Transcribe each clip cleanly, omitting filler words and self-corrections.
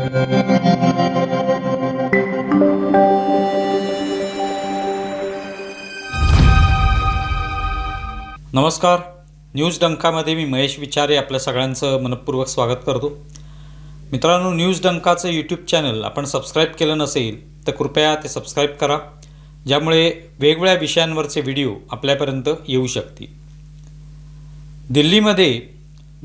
नमस्कार. न्यूज डंकामध्ये मी महेश विचारे आपल्या सगळ्यांचं मनपूर्वक स्वागत करतो. मित्रांनो, न्यूज डंकाचं यूट्यूब चॅनल आपण सबस्क्राईब केलं नसेल तर कृपया ते सबस्क्राईब करा, ज्यामुळे वेगवेगळ्या विषयांवरचे व्हिडिओ आपल्यापर्यंत येऊ शकतील. दिल्लीमध्ये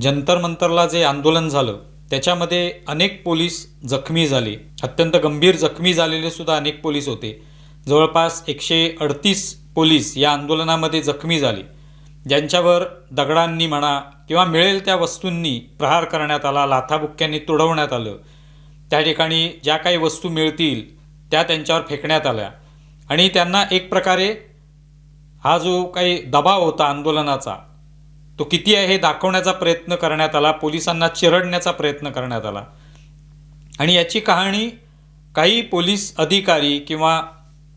जंतर मंतरला जे आंदोलन झालं त्याच्यामध्ये अनेक पोलीस जखमी झाले. अत्यंत गंभीर जखमी झालेले सुद्धा अनेक पोलीस होते. जवळपास 138 पोलीस या आंदोलनामध्ये जखमी झाले, ज्यांच्यावर दगडांनी म्हणा किंवा मिळेल त्या वस्तूंनी प्रहार करण्यात आला, लाथाबुक्क्यांनी तुडवण्यात आलं. त्या ठिकाणी ज्या काही वस्तू मिळतील त्या त्यांच्यावर फेकण्यात आल्या आणि त्यांना एक प्रकारे हा जो काही दबाव होता आंदोलनाचा तो किती आहे हे दाखवण्याचा प्रयत्न करण्यात आला, पोलिसांना चिरडण्याचा प्रयत्न करण्यात आला. आणि याची कहाणी काही पोलीस अधिकारी किंवा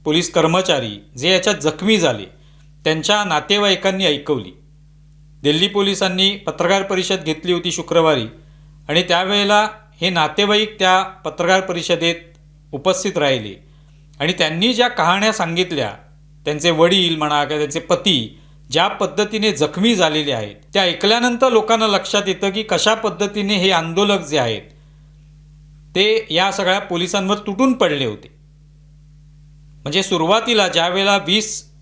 पोलीस कर्मचारी जे याच्यात जखमी झाले त्यांच्या नातेवाईकांनी ऐकवली. दिल्ली पोलिसांनी पत्रकार परिषद घेतली होती शुक्रवारी आणि त्यावेळेला हे नातेवाईक त्या पत्रकार परिषदेत उपस्थित राहिले आणि त्यांनी ज्या कहाण्या सांगितल्या, त्यांचे वडील म्हणा किंवा त्यांचे पती ज्या पद्धतीने जखमी झालेले आहेत त्या ऐकल्यानंतर लोकांना लक्षात येतं की कशा पद्धतीने हे आंदोलक जे आहेत ते या सगळ्या पोलिसांवर तुटून पडले होते. म्हणजे सुरुवातीला ज्या वेळेला 20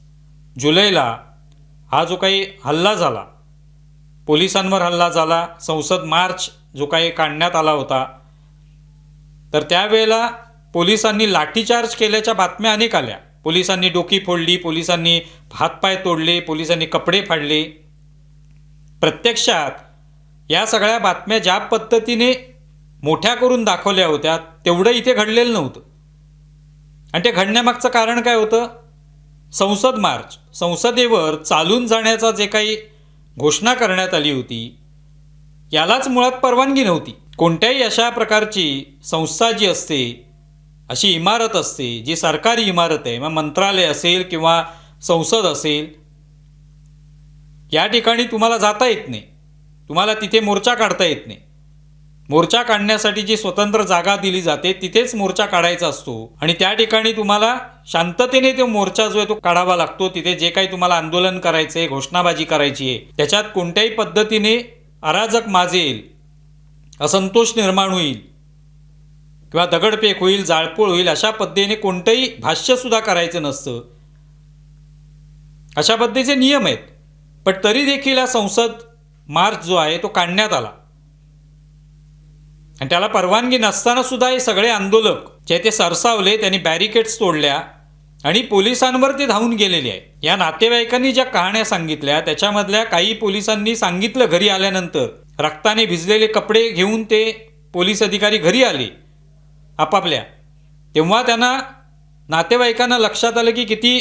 जुलैला हा जो काही हल्ला झाला, पोलिसांवर हल्ला झाला, संसद मार्च जो काही काढण्यात आला होता, तर त्यावेळेला पोलिसांनी लाठीचार्ज केल्याच्या बातम्या अनेक आल्या. पोलिसांनी डोकी फोडली, पोलिसांनी हातपाय तोडले, पोलिसांनी कपडे फाडले. प्रत्यक्षात या सगळ्या बातम्या ज्या पद्धतीने मोठ्या करून दाखवल्या होत्या तेवढं इथे घडलेलं नव्हतं. आणि ते घडण्यामागचं कारण काय होतं? संसद मार्च, संसदेवर चालून जाण्याचा जे काही घोषणा करण्यात आली होती यालाच मुळात परवानगी नव्हती. कोणत्याही अशा प्रकारची संस्था जी असते, अशी इमारत असते जी सरकारी इमारत आहे, मग मंत्रालय असेल किंवा संसद असेल, या ठिकाणी तुम्हाला जाता येत नाही, तुम्हाला तिथे मोर्चा काढता येत नाही. मोर्चा काढण्यासाठी जी स्वतंत्र जागा दिली जाते तिथेच मोर्चा काढायचा असतो आणि त्या ठिकाणी तुम्हाला शांततेने तो मोर्चा जो आहे तो काढावा लागतो. तिथे जे काही तुम्हाला आंदोलन करायचं आहे, घोषणाबाजी करायची आहे, त्याच्यात कोणत्याही पद्धतीने अराजक माजेल, असंतोष निर्माण होईल किंवा दगडफेक होईल, जाळपोळ होईल अशा पद्धतीने कोणतंही भाष्यसुद्धा करायचं नसतं. अशा पद्धतीचे नियम आहेत. पण तरी देखील हा संसद मार्च जो आहे तो काढण्यात आला आणि त्याला परवानगी नसताना सुद्धा हे सगळे आंदोलक जे ते सरसावले, त्यांनी बॅरिकेड्स तोडल्या आणि पोलिसांवर ते धावून गेलेले आहे. या नातेवाईकांनी ज्या कहाण्या सांगितल्या त्याच्यामधल्या काही पोलिसांनी सांगितलं घरी आल्यानंतर, रक्ताने भिजलेले कपडे घेऊन ते पोलीस अधिकारी घरी आले आपापल्या, तेव्हा त्यांना नातेवाईकांना लक्षात आलं की किती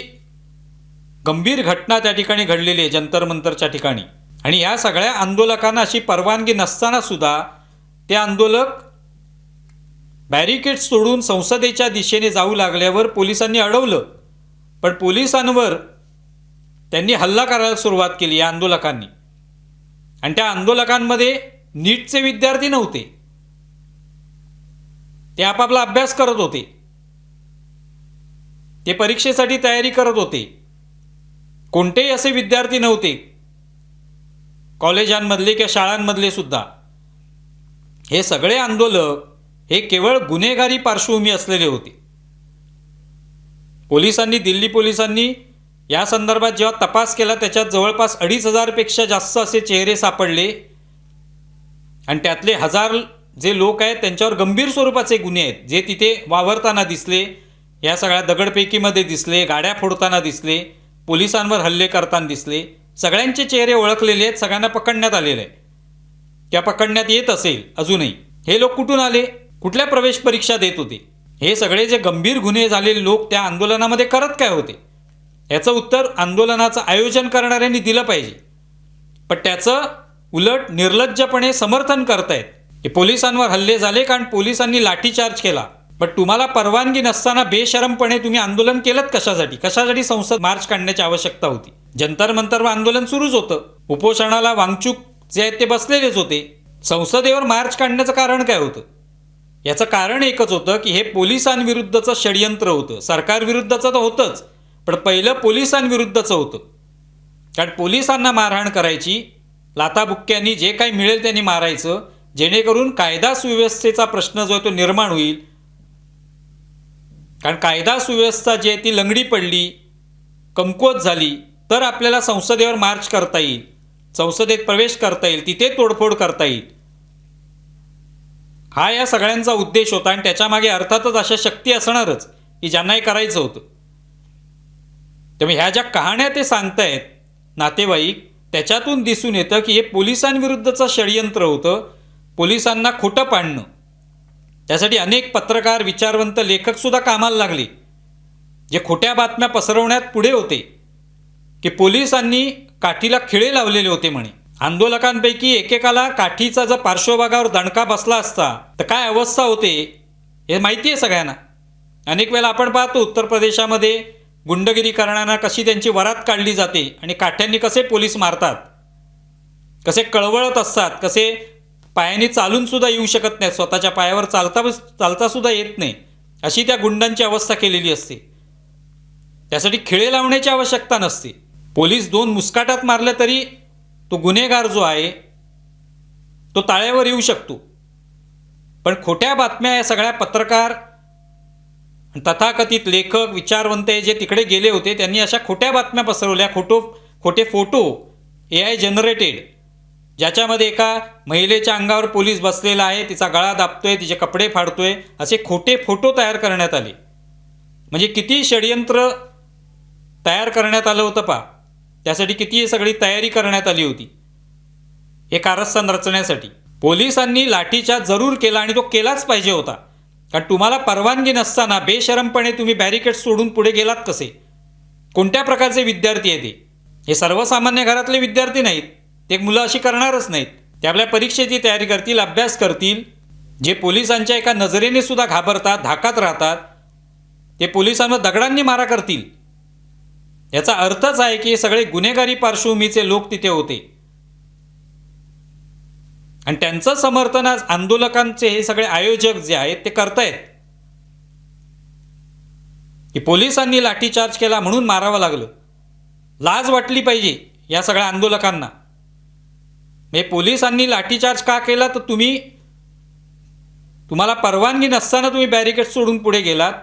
गंभीर घटना त्या ठिकाणी घडलेली आहे जंतर मंतरच्या ठिकाणी. आणि या सगळ्या आंदोलकांना अशी परवानगी नसताना सुद्धा ते आंदोलक बॅरिकेड्स सोडून संसदेच्या दिशेने जाऊ लागल्यावर पोलिसांनी अडवलं. पण पोलिसांवर त्यांनी हल्ला करायला सुरुवात केली या आंदोलकांनी. आणि त्या आंदोलकांमध्ये नीटचे विद्यार्थी नव्हते, ते आपापला अभ्यास करत होते, ते परीक्षेसाठी तयारी करत होते. कोणतेही असे विद्यार्थी नव्हते कॉलेजांमधले किंवा शाळांमधले सुद्धा. हे सगळे आंदोलक हे केवळ गुन्हेगारी पार्श्वभूमी असलेले होते. पोलिसांनी, दिल्ली पोलिसांनी या संदर्भात जेव्हा तपास केला त्याच्यात जवळपास 2,500 पेक्षा जास्त असे चेहरे सापडले आणि त्यातले 1000 जे लोक आहेत त्यांच्यावर गंभीर स्वरूपाचे गुन्हे आहेत, जे तिथे वावरताना दिसले, या सगळ्या दगडफेकीमध्ये दिसले, गाड्या फोडताना दिसले, पोलिसांवर हल्ले करताना दिसले. सगळ्यांचे चेहरे ओळखलेले आहेत, सगळ्यांना पकडण्यात आलेले आहे किंवा पकडण्यात येत असेल अजूनही. हे लोक कुठून आले, कुठल्या प्रवेश परीक्षा देत होते, हे सगळे जे गंभीर गुन्हे झालेले लोक त्या आंदोलनामध्ये करत काय होते, याचं उत्तर आंदोलनाचं आयोजन करणाऱ्यांनी दिलं पाहिजे. पण त्याचं उलट निर्लज्जपणे समर्थन करतायत की पोलिसांवर हल्ले झाले कारण पोलिसांनी लाठीचार्ज केला. पण तुम्हाला परवानगी नसताना बेशरमपणे तुम्ही आंदोलन केलं कशासाठी? कशासाठी संसद मार्च काढण्याची आवश्यकता होती? जंतर मंतरवर आंदोलन सुरूच होतं, उपोषणाला वांगचूक जे आहेत ते बसलेलेच होते. संसदेवर मार्च काढण्याचं कारण काय होतं? याचं कारण एकच होतं की हे पोलिसांविरुद्धचं षडयंत्र होतं. सरकारविरुद्धचं तर होतंच, पण पहिलं पोलिसांविरुद्धचं होतं. कारण पोलिसांना मारहाण करायची, लाथाबुक्क्यांनी जे काही मिळेल त्यांनी मारायचं, जेणेकरून कायदा सुव्यवस्थेचा प्रश्न जो आहे तो निर्माण होईल. कारण कायदा सुव्यवस्था जी आहे ती लंगडी पडली, कमकुवत झाली, तर आपल्याला संसदेवर मार्च करता येईल, संसदेत प्रवेश करता येईल, तिथे तोडफोड करता येईल. हा या सगळ्यांचा उद्देश होता. आणि त्याच्यामागे अर्थातच अशा शक्ती असणारच की ज्यांना हे करायचं होतं. त्यामुळे ह्या ज्या कहाण्या ते सांगतायत नातेवाईक, त्याच्यातून दिसून येतं की हे पोलिसांविरुद्धचं षडयंत्र होतं, पोलिसांना खोटं पाडणं. त्यासाठी अनेक पत्रकार, विचारवंत, लेखकसुद्धा कामाला लागले, जे खोट्या बातम्या पसरवण्यात पुढे होते की पोलिसांनी काठीला खिळे लावलेले होते म्हणे. आंदोलकांपैकी एकेकाला काठीचा जर पार्श्वभागावर दणका बसला असता तर काय अवस्था होते हे माहिती आहे सगळ्यांना. अनेक वेळेला आपण पाहतो उत्तर प्रदेशामध्ये गुंडगिरी करणाऱ्यांना कशी त्यांची वरात काढली जाते आणि काठ्यांनी कसे पोलीस मारतात, कसे कळवळत असतात, कसे पायाने चालून सुद्धा येऊ शकत नाहीत, स्वतःच्या पायावर चालता सुद्धा येत नाही, अशी त्या गुंडांची अवस्था केलेली असते. त्यासाठी खिळे लावण्याची आवश्यकता नसते. पोलीस 2 मुस्काटात मारले तरी तो गुन्हेगार जो आहे तो ताळ्यावर येऊ शकतो. पण खोट्या बातम्या या सगळ्या पत्रकार, तथाकथित लेखक, विचारवंत जे तिकडे गेले होते त्यांनी अशा खोट्या बातम्या पसरवल्या. खोटे फोटो AI जनरेटेड, ज्याच्यामध्ये एका महिलेच्या अंगावर पोलीस बसलेला आहे, तिचा गळा दाबतोय, तिचे कपडे फाडतोय, असे खोटे फोटो तयार करण्यात आले. म्हणजे किती षडयंत्र तयार करण्यात आलं होतं पहा. त्यासाठी किती सगळी तयारी करण्यात आली होती हे कारस्थान रचण्यासाठी. पोलिसांनी लाठीचार्ज जरूर केला आणि तो केलाच पाहिजे होता. कारण तुम्हाला परवानगी नसताना बेशरमपणे तुम्ही बॅरिकेड सोडून पुढे गेलात कसे? कोणत्या प्रकारचे विद्यार्थी आहेत हे? सर्वसामान्य घरातले विद्यार्थी नाहीत. ते मुलं अशी करणारच नाहीत. ते आपल्या परीक्षेची तयारी करतील, अभ्यास करतील. जे पोलिसांच्या एका नजरेने सुद्धा घाबरतात, धाकात राहतात, ते पोलिसांवर दगडांनी मारा करतील. याचा अर्थच आहे की हे सगळे गुन्हेगारी पार्श्वभूमीचे लोक तिथे होते. आणि त्यांचं समर्थन आज आंदोलकांचे हे सगळे आयोजक जे आहेत ते करतायत की पोलिसांनी लाठीचार्ज केला म्हणून मारावं लागलं. लाज वाटली पाहिजे या सगळ्या आंदोलकांना. हे पोलिसांनी लाठीचार्ज का केला? तर तुम्हाला परवानगी नसताना तुम्ही बॅरिकेड सोडून पुढे गेलात.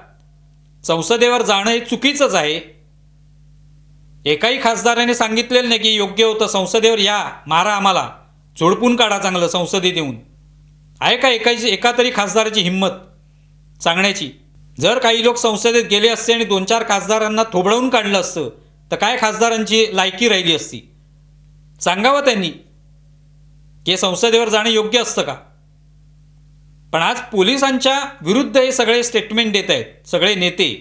संसदेवर जाणं हे चुकीचंच आहे. एकाही खासदाराने सांगितलेलं नाही की योग्य होतं संसदेवर या, मारा, आम्हाला झोडपून काढा चांगलं संसदेत येऊन. आहे का एका तरी खासदाराची हिंमत सांगण्याची? जर काही लोक संसदेत गेले असते आणि 2-4 खासदारांना थोबळवून काढलं असतं तर काय खासदारांची लायकी राहिली असती? सांगावं त्यांनी की संसदेवर जाणं योग्य असतं का? पण आज पोलिसांच्या विरुद्ध हे सगळे स्टेटमेंट देत आहेत सगळे नेते.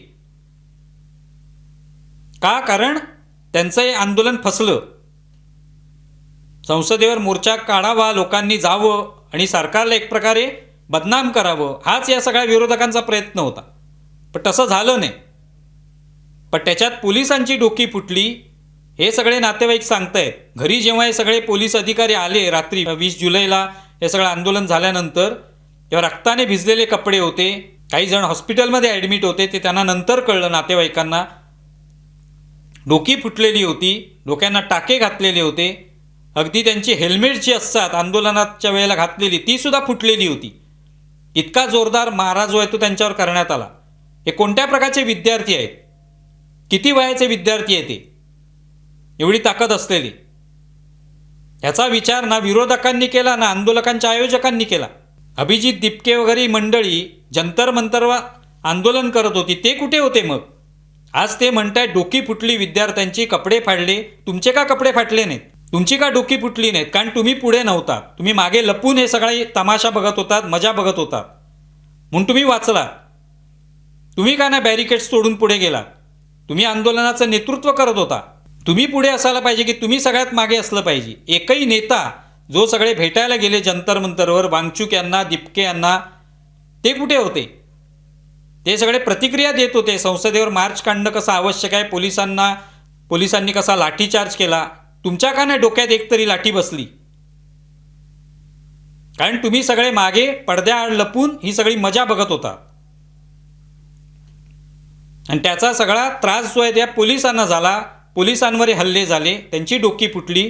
का? कारण त्यांचं हे आंदोलन फसलं. संसदेवर मोर्चा काढावा, लोकांनी जावं आणि सरकारला एक प्रकारे बदनाम करावं, हाच या सगळ्या विरोधकांचा प्रयत्न होता. पण तसं झालं नाही. पण त्याच्यात पोलिसांची डोकी फुटली हे सगळे नातेवाईक सांगतायत. घरी जेव्हा हे सगळे पोलीस अधिकारी आले रात्री 20 जुलैला हे सगळं आंदोलन झाल्यानंतर, तेव्हा रक्ताने भिजलेले कपडे होते. काही जण हॉस्पिटलमध्ये ॲडमिट होते. ते त्यांना नंतर कळलं नातेवाईकांना. डोकी फुटलेली होती, डोक्यांना टाके घातलेले होते. अगदी त्यांची हेल्मेट जी असतात आंदोलनाच्या वेळेला घातलेली ती सुद्धा फुटलेली होती. इतका जोरदार मारा जो आहे तो त्यांच्यावर करण्यात आला. हे कोणत्या प्रकारचे विद्यार्थी आहेत? किती वयाचे विद्यार्थी आहेत ते? एवढी ताकद असलेली? ह्याचा विचार ना विरोधकांनी केला ना आंदोलकांच्या आयोजकांनी केला. अभिजित दिपके वगैरे मंडळी जंतर मंतरवर आंदोलन करत होती, ते कुठे होते मग? आज ते म्हणतायत डोकी फुटली विद्यार्थ्यांची, कपडे फाडले. तुमचे का कपडे फाटले नाहीत? तुमची का डोकी फुटली नाहीत? कारण तुम्ही पुढे नव्हतात. तुम्ही मागे लपून हे सगळे तमाशा बघत होतात, मजा बघत होतात, म्हणून तुम्ही वाचलात. तुम्ही का नाही बॅरिकेड्स तोडून पुढे गेलात? तुम्ही आंदोलनाचं नेतृत्व करत होता. तुम्ही पुढे असायला पाहिजे की तुम्ही सगळ्यात मागे असलं पाहिजे. एकही नेता जो सगळे भेटायला गेले जंतर मंतरवर, वांगचूक यांना, दिपके यांना, ते कुठे होते? ते सगळे प्रतिक्रिया देत होते. संसदेवर मार्च काढणं कसं आवश्यक आहे, पोलिसांनी कसा लाठीचार्ज केला. तुमच्या का नाही डोक्यात एकतरी लाठी बसली? कारण तुम्ही सगळे मागे पडद्याआड लपून ही सगळी मजा बघत होता आणि त्याचा सगळा त्रास जो आहे त्या पोलिसांना झाला. पोलिसांवर हल्ले झाले, त्यांची डोकी फुटली.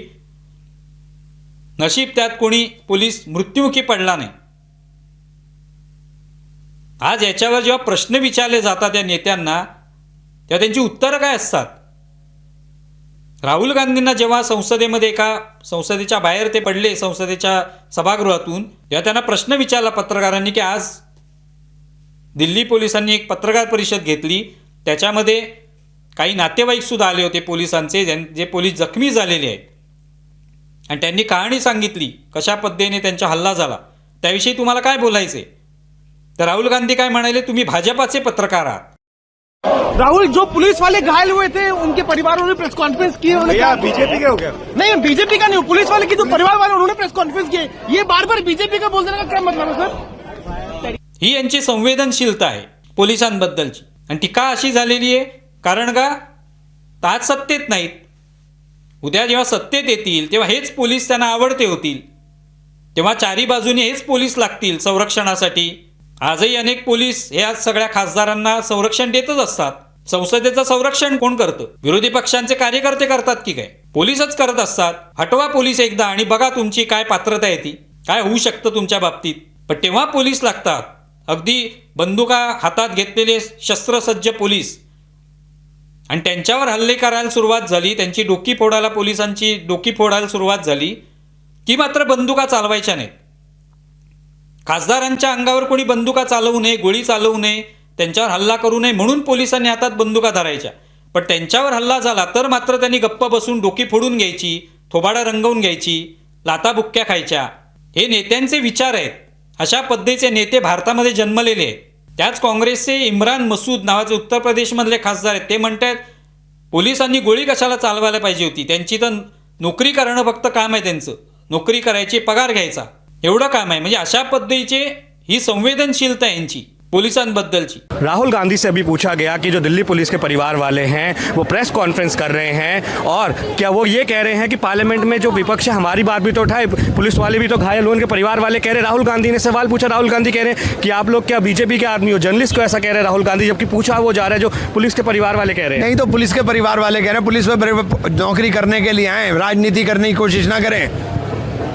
नशीब त्यात कोणी पोलीस मृत्युमुखी पडला नाही. आज याच्यावर जेव्हा प्रश्न विचारले जातात या नेत्यांना तेव्हा त्यांची उत्तरं काय असतात? राहुल गांधींना जेव्हा संसदेमध्ये एका संसदेच्या बाहेर ते पडले, संसदेच्या सभागृहातून, तेव्हा त्यांना प्रश्न विचारला पत्रकारांनी की आज दिल्ली पोलिसांनी एक पत्रकार परिषद घेतली, त्याच्यामध्ये काही नातेवाईकसुद्धा आले होते पोलिसांचे, जे पोलीस जखमी झालेले आहेत, आणि त्यांनी कहाणी सांगितली कशा पद्धतीने त्यांचा हल्ला झाला. त्याविषयी तुम्हाला काय बोलायचे? तर राहुल गांधी काय म्हणाले, तुम्ही भाजपाचे पत्रकार आहात. राहुल, जो पुलिस वाले घायल हुए थे उनके परिवारों ने प्रेस कॉन्फ्रेंस की, बीजेपी के हो गया? नहीं, बीजेपी का नहीं, पुलिस वाले की जो परिवार वाले उन्होंने प्रेस कॉन्फ्रेंस की. ये बार बार बीजेपी का बोल देने का क्या मतलब है सर? ही यांची संवेदनशीलता आहे पोलिसांबद्दलची. आणि ती का अशी झालेली आहे? कारण का आज सत्तेत नाहीत. उद्या जेव्हा सत्तेत येतील तेव्हा हेच पोलीस त्यांना आवडते होतील, तेव्हा चारी बाजूने हेच पोलीस लागतील संरक्षणासाठी. आजही अनेक पोलीस या सगळ्या खासदारांना संरक्षण देतच असतात. संसदेचं संरक्षण कोण करतं? विरोधी पक्षांचे कार्यकर्ते करतात की काय? पोलीसच करत असतात. हटवा पोलीस एकदा आणि बघा तुमची काय पात्रता आहे, ती काय होऊ शकतं तुमच्या बाबतीत. पण तेव्हा पोलीस लागतात, अगदी बंदुका हातात घेतलेले शस्त्रसज्ज पोलीस. आणि त्यांच्यावर हल्ले करायला सुरुवात झाली, त्यांची डोकी फोडायला, पोलिसांची डोकी फोडायला सुरुवात झाली की मात्र बंदुका चालवायच्या नाहीत. खासदारांच्या अंगावर कोणी बंदुका चालवू नये, गोळी चालवू नये, त्यांच्यावर हल्ला करू नये म्हणून पोलिसांनी हातात बंदुका धरायच्या. पण त्यांच्यावर हल्ला झाला तर मात्र त्यांनी गप्प बसून डोकी फोडून घ्यायची, थोबाडा रंगवून घ्यायची, लाताबुक्क्या खायच्या. हे नेत्यांचे विचार आहेत. अशा पद्धतीचे नेते भारतामध्ये जन्मलेले आहेत. त्याच काँग्रेसचे इम्रान मसूद नावाचे उत्तर प्रदेशमधले खासदार आहेत. ते म्हणतात पोलिसांनी गोळी कशाला चालवायला पाहिजे होती, त्यांची तर नोकरी करणं फक्त काम आहे, त्यांचं नोकरी करायची, पगार घ्यायचा, एवढं काम आहे. म्हणजे अशा पद्धतीचे ही संवेदनशीलता यांची पुलिसांबद्दलची. राहुल गांधी से अभी पूछा गया कि जो दिल्ली पुलिस के परिवार वाले हैं वो प्रेस कॉन्फ्रेंस कर रहे हैं और क्या वो ये कह रहे हैं कि पार्लियामेंट में जो विपक्ष है हमारी बात भी तो उठाए, पुलिस वाले भी तो घायल हुए, उनके परिवार वाले कह रहे. राहुल गांधी ने सवाल पूछा, राहुल गांधी कह रहे हैं कि आप लोग क्या बीजेपी के आदमी हो? जर्नलिस्ट को ऐसा कह रहे हैं राहुल गांधी, जबकि पूछा वो जा रहा है जो पुलिस के परिवार वाले कह रहे हैं. नहीं तो पुलिस के परिवार वाले कह रहे हैं पुलिस में नौकरी करने के लिए आए, राजनीति करने की कोशिश ना करें.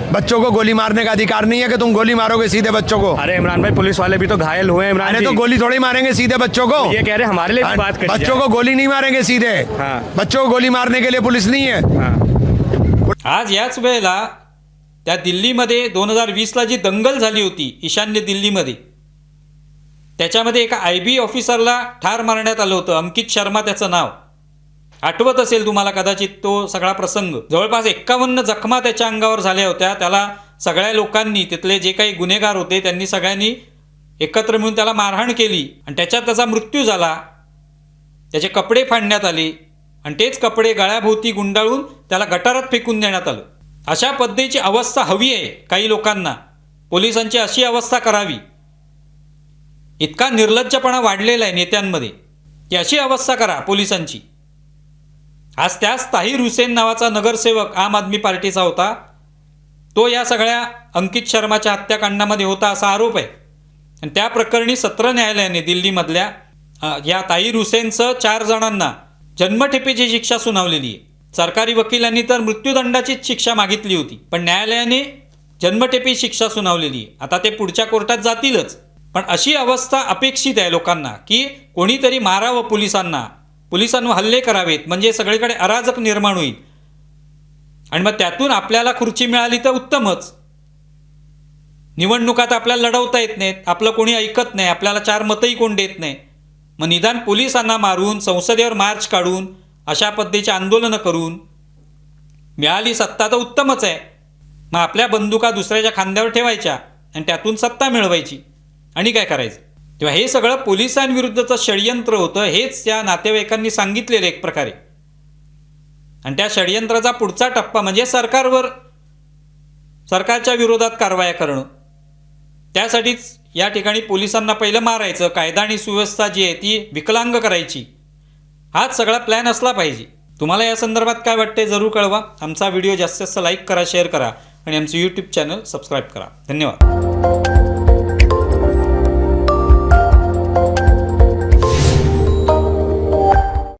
बच्चों को गोली मारने का अधिकार नहीं है कि तुम गोली मारोगे सीधे बच्चों को. अरे इमरान भाई, पुलिस वाले भी तो घायल हुए हैं इमरान अरे जी. तो गोली थोड़ी मारेंगे सीधे बच्चों को. ये कह रहे हैं हमारे लिए भी बात करी बच्चों जाए. को गोली नहीं मारेंगे सीधे. हाँ. बच्चों को गोली मारने के लिए पुलिस नहीं है. आज याच वेळेला त्या दिल्लीमध्ये 2020ला जी दंगल झाली होती ईशान्य दिल्लीमध्ये, त्याच्यामध्ये एका IB ऑफिसरला ठार मारण्यात आलं होतं. अंकित शर्मा त्याचं नाव. आठवत असेल तुम्हाला कदाचित तो सगळा प्रसंग. जवळपास 51 जखमा त्याच्या अंगावर झाल्या होत्या. त्याला सगळ्या लोकांनी, तिथले जे काही गुन्हेगार होते त्यांनी सगळ्यांनी एकत्र मिळून त्याला मारहाण केली आणि त्याच्यात त्याचा मृत्यू झाला. त्याचे कपडे फाडण्यात आले आणि तेच कपडे गळ्याभोवती गुंडाळून त्याला गटारात फेकून देण्यात आलं. अशा पद्धतीची अवस्था हवी आहे काही लोकांना. पोलिसांची अशी अवस्था करावी. इतका निर्लज्जपणा वाढलेला आहे नेत्यांमध्ये की अशी अवस्था करा पोलिसांची. आज त्याच ताहिर हुसेन नावाचा नगरसेवक आम आदमी पार्टीचा होता, तो या सगळ्या अंकित शर्माच्या हत्याकांडामध्ये होता असा आरोप आहे. आणि त्या प्रकरणी सत्र न्यायालयाने दिल्लीमधल्या या ताहिर हुसेनसह 4 जणांना जन्मठेपेची शिक्षा सुनावलेली आहे. सरकारी वकिलांनी तर मृत्यूदंडाचीच शिक्षा मागितली होती, पण न्यायालयाने जन्मठेपी शिक्षा सुनावलेली आहे. आता ते पुढच्या कोर्टात जातीलच. पण अशी अवस्था अपेक्षित आहे लोकांना की कोणीतरी मारावं पोलिसांवर हल्ले करावेत, म्हणजे सगळीकडे अराजक निर्माण होईल आणि मग त्यातून आपल्याला खुर्ची मिळाली तर उत्तमच. निवडणुकात आपल्याला लढवता येत नाहीत, आपलं कोणी ऐकत नाही, आपल्याला 4 मतंही कोण देत नाही, मग निदान पोलिसांना मारून, संसदेवर मार्च काढून, अशा पद्धतीचे आंदोलनं करून मिळाली सत्ता तर उत्तमच आहे. मग आपल्या बंदुका दुसऱ्याच्या खांद्यावर ठेवायच्या आणि त्यातून सत्ता मिळवायची आणि काय करायचं. तेव्हा हे सगळं पोलिसांविरुद्धचं षडयंत्र होतं, हेच त्या नातेवाईकांनी सांगितलेलं एक प्रकारे. आणि त्या षडयंत्राचा पुढचा टप्पा म्हणजे सरकारच्या विरोधात कारवाया करणं. त्यासाठीच या ठिकाणी पोलिसांना पहिलं मारायचं, कायदा आणि सुव्यवस्था जी आहे ती विकलांग करायची, हाच सगळा प्लॅन असला पाहिजे. तुम्हाला या संदर्भात काय वाटते जरूर कळवा. आमचा व्हिडिओ जास्तीत जास्त लाईक करा, शेअर करा आणि आमचं यूट्यूब चॅनल सबस्क्राईब करा. धन्यवाद.